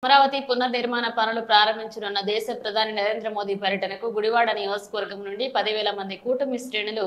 అమరావతి పునర్నిర్మాణ పనులు ప్రారంభించనున్న దేశ ప్రధాని నరేంద్ర మోదీ పర్యటనకు గుడివాడ నియోజకవర్గం నుండి 10,000 మంది కూటమి శ్రేణులు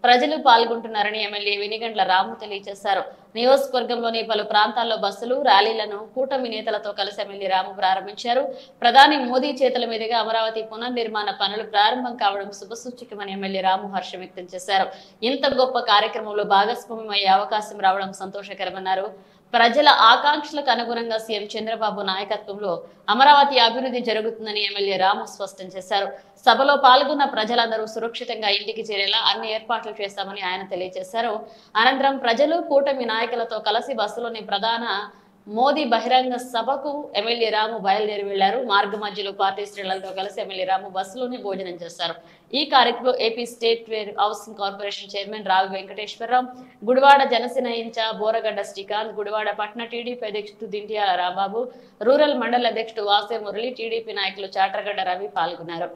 ప్రజలు పాల్గొంటున్నారని ఎమ్మెల్యే వినిగండ్ల రాము తెలియజేశారు. నియోజకవర్గంలోని పలు ప్రాంతాల్లో బస్సులు, ర్యాలీలను కూటమి నేతలతో కలిసి ఎమ్మెల్యే రాము ప్రారంభించారు. ప్రధాని మోదీ చేతుల మీదుగా అమరావతి పునర్నిర్మాణ పనులు ప్రారంభం కావడం శుభసూచకమని ఎమ్మెల్యే రాము హర్షం వ్యక్తం చేశారు. ఇంత గొప్ప కార్యక్రమంలో భాగస్వామ్యమయ్యే అవకాశం రావడం సంతోషకరమన్నారు. ప్రజల ఆకాంక్షలకు అనుగుణంగా సీఎం చంద్రబాబు నాయకత్వంలో అమరావతి అభివృద్ధి జరుగుతుందని ఎమ్మెల్యే రాము స్పష్టం చేశారు. సభలో పాల్గొన్న ప్రజలందరూ సురక్షితంగా ఇంటికి చేరేలా అన్ని ఏర్పాట్లు చేస్తామని ఆయన తెలియజేశారు. అనంతరం ప్రజలు కూటమి నాయకులతో కలిసి బస్సులోని ప్రధాన మోదీ బహిరంగ సభకు ఎమ్మెల్యే రాము బయలుదేరి వెళ్లారు. మార్గ మధ్యలో పార్టీ శ్రేణులతో కలిసి ఎమ్మెల్యే రాము బస్సులోనే భోజనం చేశారు. ఈ కార్యక్రమంలో AP state housing corporation chairman రావి వెంకటేశ్వరరావు, గుడివాడ జనసేన ఇన్ఛార్జ్ బోరగడ్డ శ్రీకాంత్, గుడివాడ పట్టణ టీడీపీ అధ్యక్షుడు దింటియాల రాంబాబు, రూరల్ మండల అధ్యక్షుడు వాసే మురళి, టీడీపీ నాయకులు చాట్రగడ్డ రవి పాల్గొన్నారు.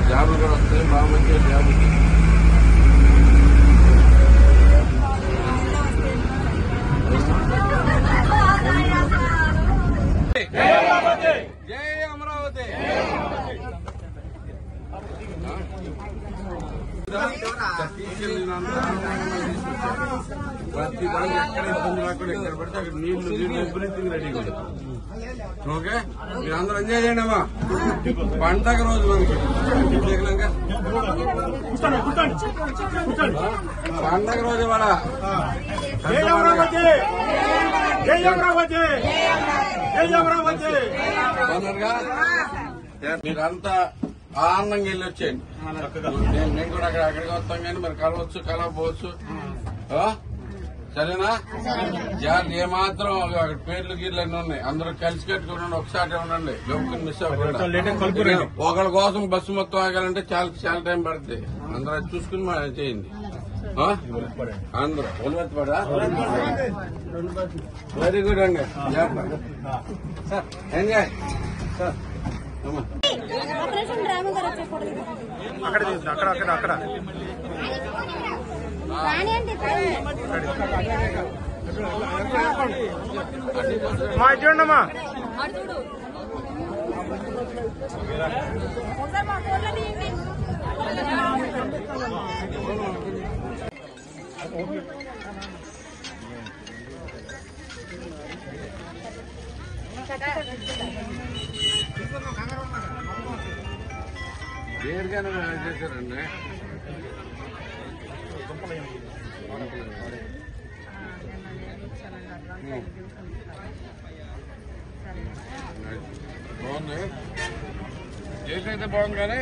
జాబులు కూడా వస్తాయి, బాగా మంచిగా జాబులు. జై అమరావతి. ప్రతి దానికి ఎక్కడ ఇబ్బంది రాకుండా ఎక్కడ పడితే అక్కడ నీళ్లు ఎవ్రీథింగ్ రెడీగా ఉంటుంది. ఓకే, మీరు అందరూ ఎంజాయ్ చేయండి అమ్మా. పండగ రోజు మనకి పండగ రోజు ఇవాళ మీరంతా ఆనందంగా వెళ్ళి వచ్చేయండి. మేము కూడా అక్కడికి వస్తాం కానీ మరి కలవచ్చు కలవపోవచ్చు. సరేనా? ఏమాత్రం అక్కడ పేర్లు గీర్లు అన్నీ ఉన్నాయి. అందరూ కలిసి కట్టుకుని ఒకసారి ఉండండి. గౌకుని మిస్ అవ్వకుండా. ఒకళ్ళ కోసం బస్సు మొత్తం ఆగాలంటే చాలా టైం పడుతుంది. అందరూ అది చూసుకుని చేయండి. అందరూ ఒలివెత్తపడా. వెరీ గుడ్ అండి. ఎంజాయ్. అక్కడ మా చూడమ్మా. దేనికైనా చేశారండి. బాగుంది, చేసైతే బాగుంది కానీ